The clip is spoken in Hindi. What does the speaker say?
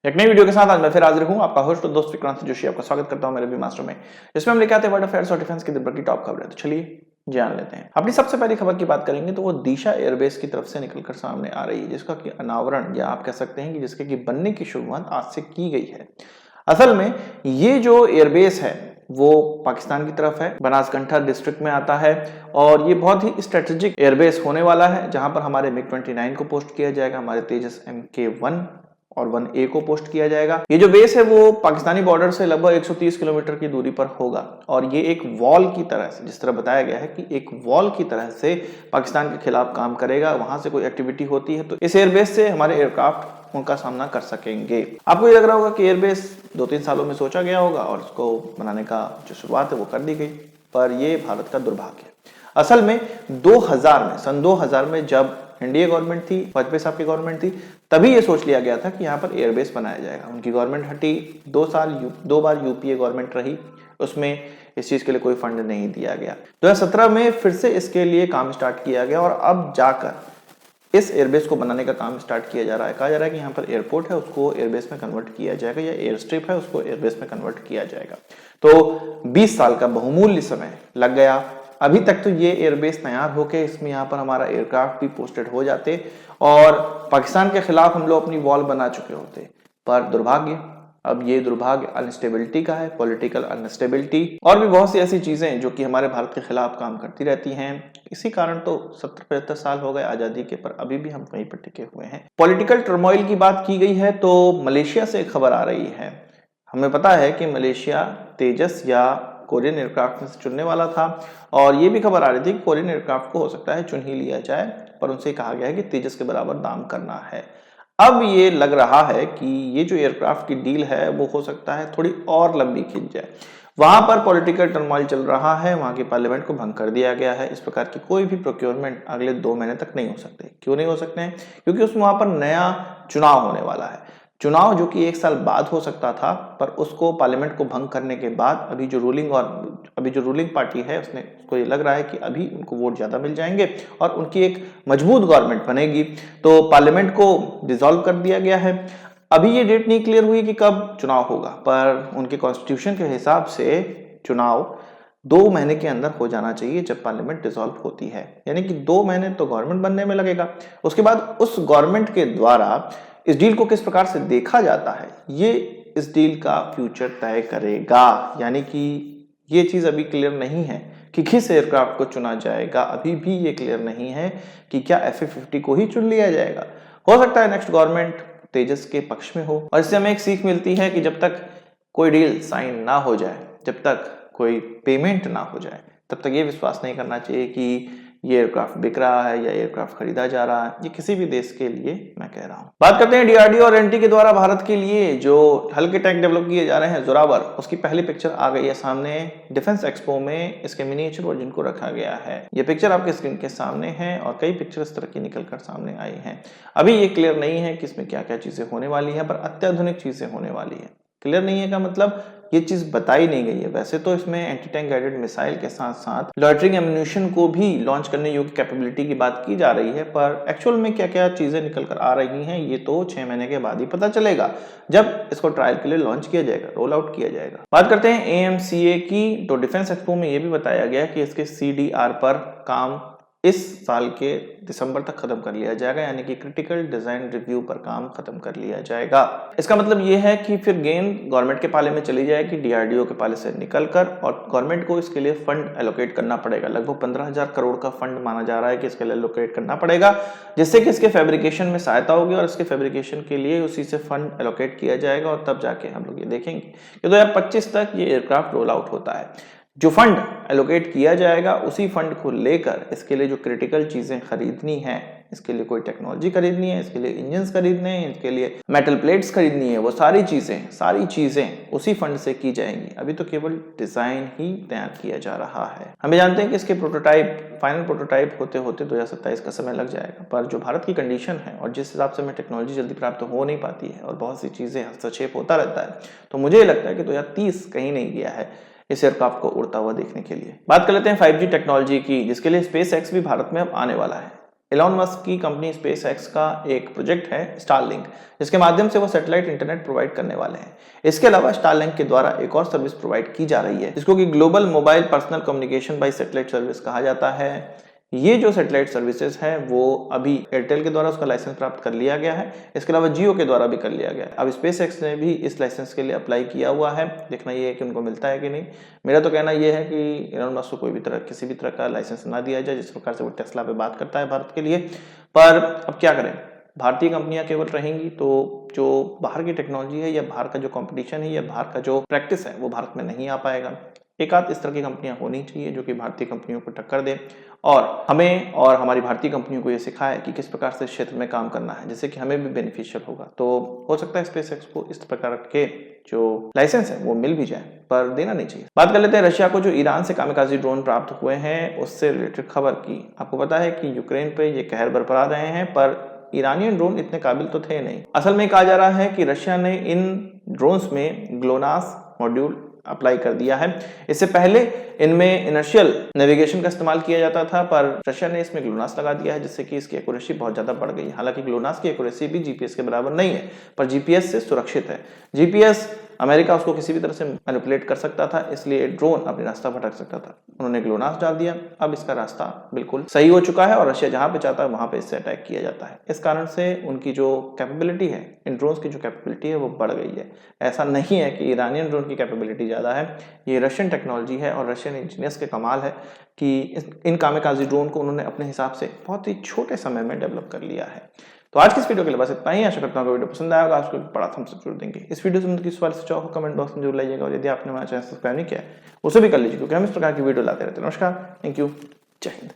एक नई वीडियो के साथ आज मैं फिर हाजिर हूं, आपका होस्ट और दोस्त विक्रांत जोशी आपका स्वागत करता हूं मेरे भी मास्टर में, जिसमें हम लेके आते हैं वर्ल्ड अफेयर्स और डिफेंस की दिन भर की टॉप खबरें। तो चलिए जान लेते हैं। अपनी सबसे पहली खबर की बात करेंगे तो वो दिशा एयरबेस की तरफ से निकलकर सामने आ रही है, जिसका कि अनावरण या आप कह सकते हैं कि जिसके कि बनने की शुरुआत आज से की गई है। असल में ये जो एयरबेस है वो पाकिस्तान की तरफ है, बनासकांठा डिस्ट्रिक्ट में आता है और ये बहुत ही स्ट्रेटेजिक एयरबेस होने वाला है, जहां पर हमारे MiG-29 को पोस्ट किया जाएगा, हमारे तेजस MK1 और 1A को पोस्ट किया जाएगा। ये जो बेस है वो पाकिस्तानी बॉर्डर से लगभग 130 किलोमीटर की दूरी पर होगा और ये एक वॉल की तरह से, जिस तरह बताया गया है कि एक वॉल की तरह से पाकिस्तान के खिलाफ काम करेगा। वहां से कोई एक्टिविटी होती है तो इस एयरबेस से हमारे एयरक्राफ्ट उनका सामना कर सकेंगे। आपको ये लग रहा होगा कि एयरबेस 2-3 सालों में सोचा गया होगा और इसको बनाने का जो शुरुआत है वो कर दी गई, पर यह भारत का दुर्भाग्य है। असल में 2000 में, सन 2000 में जब एनडीए गवर्नमेंट थी, वाजपेयी साहब की गवर्नमेंट थी, तभी ये सोच लिया गया था कि यहाँ पर एयरबेस बनाया जाएगा। उनकी गवर्नमेंट हटी, 2 बार यूपीए गवर्नमेंट रही, उसमें इस चीज के लिए कोई फंड नहीं दिया गया। 2017 में फिर से इसके लिए काम स्टार्ट किया गया और अब जाकर इस एयरबेस को बनाने का काम स्टार्ट किया जा रहा है। कहा जा रहा है कि यहाँ पर एयरपोर्ट है उसको एयरबेस में कन्वर्ट किया जाएगा, या एयर स्ट्रिप है उसको एयरबेस में कन्वर्ट किया जाएगा। तो 20 साल का बहुमूल्य समय लग गया। अभी तक तो ये एयरबेस तैयार होके इसमें यहाँ पर हमारा एयरक्राफ्ट भी पोस्टेड हो जाते और पाकिस्तान के खिलाफ हम लोग अपनी वॉल बना चुके होते, पर दुर्भाग्य, अब ये दुर्भाग्य अनस्टेबिलिटी का है, पॉलिटिकल अनस्टेबिलिटी और भी बहुत सी ऐसी चीजें जो कि हमारे भारत के खिलाफ काम करती रहती हैं। इसी कारण तो 70-75 साल हो गए आजादी के, पर अभी भी हम वहीं पर टिके हुए हैं। पॉलिटिकल टर्मोइल की बात की गई है तो मलेशिया से एक खबर आ रही है। हमें पता है कि मलेशिया तेजस या कोरियन एयरक्राफ्ट में से चुनने वाला था और ये भी खबर आ रही थी कि कोरियन एयरक्राफ्ट को हो सकता है चुन ही लिया जाए, पर उनसे कहा गया है कि तेजस के बराबर दाम करना है। अब ये लग रहा है कि ये जो एयरक्राफ्ट की डील है वो हो सकता है थोड़ी और लंबी खिंच जाए। वहां पर पॉलिटिकल टर्मोइल चल रहा है, वहां की पार्लियामेंट को भंग कर दिया गया है। इस प्रकार की कोई भी प्रोक्योरमेंट अगले 2 महीने तक नहीं हो सकते। क्यों नहीं हो सकते हैं? क्योंकि उसमें वहां पर नया चुनाव होने वाला है। चुनाव जो कि 1 साल बाद हो सकता था, पर उसको पार्लियामेंट को भंग करने के बाद अभी जो रूलिंग पार्टी है उसको ये लग रहा है कि अभी उनको वोट ज्यादा मिल जाएंगे और उनकी एक मजबूत गवर्नमेंट बनेगी, तो पार्लियामेंट को डिसॉल्व कर दिया गया है। अभी ये डेट नहीं क्लियर हुई कि कब चुनाव होगा, पर उनके कॉन्स्टिट्यूशन के हिसाब से चुनाव 2 महीने के अंदर हो जाना चाहिए जब पार्लियामेंट डिसॉल्व होती है, यानी कि 2 महीने तो गवर्नमेंट बनने में लगेगा। उसके बाद उस गवर्नमेंट के द्वारा इस डील को किस प्रकार से देखा जाता है, ये इस डील का फ्यूचर तय करेगा। यानी कि ये चीज अभी क्लियर नहीं है कि किस एयरक्राफ्ट को चुना जाएगा। अभी भी ये क्लियर नहीं है कि क्या FA-50 को ही चुन लिया जाएगा। हो सकता है नेक्स्ट गवर्नमेंट तेजस के पक्ष में हो और इससे हमें एक सीख मिलती है कि जब तक कोई डील साइन ना हो जाए, जब तक कोई पेमेंट ना हो जाए, तब तक ये विश्वास नहीं करना चाहिए कि ये एयरक्राफ्ट बिक रहा है या एयरक्राफ्ट खरीदा जा रहा है। ये किसी भी देश के लिए मैं कह रहा हूं। बात करते हैं DRDO और NT के द्वारा भारत के लिए जो हल्के टैंक डेवलप किए जा रहे हैं जोरावर, उसकी पहली पिक्चर आ गई है सामने। डिफेंस एक्सपो में इसके मिनिएचर वर्जन को रखा गया है। ये पिक्चर आपके स्क्रीन के सामने है और कई पिक्चर इस तरह की निकलकर सामने आई हैं। अभी ये क्लियर नहीं है कि इसमें क्या क्या चीजें होने वाली है, पर अत्याधुनिक चीजें होने वाली है। क्लियर नहीं है का मतलब ये चीज बताई नहीं गई है। वैसे तो इसमें एंटी टैंक गाइडेड मिसाइल के साथ साथ लॉइटरिंग एम्यूनिशन को भी लॉन्च करने योग्य कैपेबिलिटी की बात की जा रही है, पर एक्चुअल में क्या क्या चीजें निकल कर आ रही हैं ये तो 6 महीने के बाद ही पता चलेगा, जब इसको ट्रायल के लिए लॉन्च किया जाएगा, रोल आउट किया जाएगा। बात करते हैं AMCA की, तो डिफेंस एक्सपो में ये भी बताया गया कि इसके CDR पर काम इस साल के दिसंबर तक खत्म कर लिया जाएगा, यानी कि क्रिटिकल डिजाइन रिव्यू पर काम खत्म कर लिया जाएगा। इसका मतलब यह है कि फिर गेंद गवर्नमेंट के पाले में चली जाएगी, DRDO के पाले से निकलकर, और गवर्नमेंट को इसके लिए फंड एलोकेट करना पड़ेगा। लगभग 15,000 करोड़ का फंड माना जा रहा है कि इसके लिए एलोकेट करना पड़ेगा, जिससे कि इसके फैब्रिकेशन में सहायता होगी और इसके फैब्रिकेशन के लिए उसी से फंड एलोकेट किया जाएगा और तब जाके हम लोग ये देखेंगे कि 2025 तक ये एयरक्राफ्ट रोल आउट होता है। जो फंड एलोकेट किया जाएगा उसी फंड को लेकर इसके लिए जो क्रिटिकल चीजें खरीदनी है, इसके लिए कोई टेक्नोलॉजी खरीदनी है, इसके लिए इंजन्स खरीदने हैं, इसके लिए मेटल प्लेट्स खरीदनी है, वो सारी चीजें उसी फंड से की जाएंगी। अभी तो केवल डिजाइन ही तैयार किया जा रहा है। हमें जानते हैं कि इसके फाइनल प्रोटोटाइप होते होते 2027 का समय लग जाएगा, पर जो भारत की कंडीशन है और जिस हिसाब से हमें टेक्नोलॉजी जल्दी प्राप्त हो नहीं पाती है और बहुत सी चीजें हस्तक्षेप होता रहता है, तो मुझे लगता है कि 2030 कहीं नहीं गया है इस एयरक्राफ्ट को उड़ता हुआ देखने के लिए। बात कर लेते हैं 5G टेक्नोलॉजी की, जिसके लिए SpaceX भी भारत में अब आने वाला है। एलॉन मस्क की कंपनी स्पेसएक्स का एक प्रोजेक्ट है स्टारलिंक, जिसके माध्यम से वो सैटेलाइट इंटरनेट प्रोवाइड करने वाले हैं। इसके अलावा स्टारलिंक के द्वारा एक और सर्विस प्रोवाइड की जा रही है जिसको कि global mobile personal communication bye satellite service कहा जाता है। ये जो सैटेलाइट सर्विसेज है वो अभी एयरटेल के द्वारा उसका लाइसेंस प्राप्त कर लिया गया है, इसके अलावा जियो के द्वारा भी कर लिया गया है। अब स्पेसएक्स ने भी इस लाइसेंस के लिए अप्लाई किया हुआ है, देखना ये है कि उनको मिलता है कि नहीं। मेरा तो कहना ये है कि एलॉन मस्क को कोई भी तरह किसी भी तरह का लाइसेंस ना दिया जाए, जिस प्रकार से वो टेस्ला पे बात करता है भारत के लिए। पर अब क्या करें, भारतीय कंपनियां केवल रहेंगी तो जो बाहर की टेक्नोलॉजी है या बाहर का जो कंपटीशन है या बाहर का जो प्रैक्टिस है वो भारत में नहीं आ पाएगा। एक आध इस तरह की कंपनियां होनी चाहिए जो कि भारतीय कंपनियों को टक्कर दे और हमें और हमारी भारतीय कंपनियों को ये सिखाए कि किस प्रकार से इस क्षेत्र में काम करना है, जिससे कि हमें भी बेनिफिशियल होगा। तो हो सकता है स्पेसएक्स को इस प्रकार के जो लाइसेंस है वो मिल भी जाए, पर देना नहीं चाहिए। बात कर लेते हैं रशिया को जो ईरान से कामिकाज़ी ड्रोन प्राप्त हुए हैं उससे रिलेटेड खबर की। आपको पता है कि यूक्रेन पे ये कहर बरपा रहे हैं, पर ईरानियन ड्रोन इतने काबिल तो थे नहीं। असल में कहा जा रहा है कि रशिया ने इन ड्रोन्स में ग्लोनास मॉड्यूल अप्लाई कर दिया है। इससे पहले इनमें इनर्शियल नेविगेशन का इस्तेमाल किया जाता था, पर रशिया ने इसमें ग्लोनास लगा दिया है, जिससे कि इसकी एक्यूरेसी बहुत ज्यादा बढ़ गई। हालांकि ग्लोनास की एक्यूरेसी भी जीपीएस के बराबर नहीं है, पर जीपीएस से सुरक्षित है। जीपीएस अमेरिका उसको किसी भी तरह से मैनिपुलेट कर सकता था, इसलिए ड्रोन अपने रास्ता भटक सकता था। उन्होंने ग्लोनास डाल दिया, अब इसका रास्ता बिल्कुल सही हो चुका है और रशिया जहां पे चाहता है वहां पे इससे अटैक किया जाता है। इस कारण से उनकी जो कैपेबिलिटी है, इन ड्रोन्स की जो कैपेबिलिटी है वो बढ़ गई है। ऐसा नहीं है कि ईरानियन ड्रोन की कैपेबिलिटी ज्यादा है, ये रशियन टेक्नोलॉजी है और रशियन इंजीनियर्स के कमाल है कि इन कामिकाज़ी ड्रोन को उन्होंने अपने हिसाब से बहुत ही छोटे समय में डेवलप कर लिया है। तो आज की इस वीडियो के लिए बस इतना ही। आशा करता हूँ वीडियो पसंद आएगा, आपको बड़ा थम्स अप जरूर देंगे। इस वीडियो से मुझे किस सवाल से चाहो कमेंट बॉक्स में जरूर लाइएगा और यदि आपने हमारा चैनल सब्सक्राइब नहीं किया है उसे भी कर लीजिए, क्योंकि हम इस प्रकार की वीडियो लाते रहते हैं। नमस्कार, थैंक यू, जय हिंद।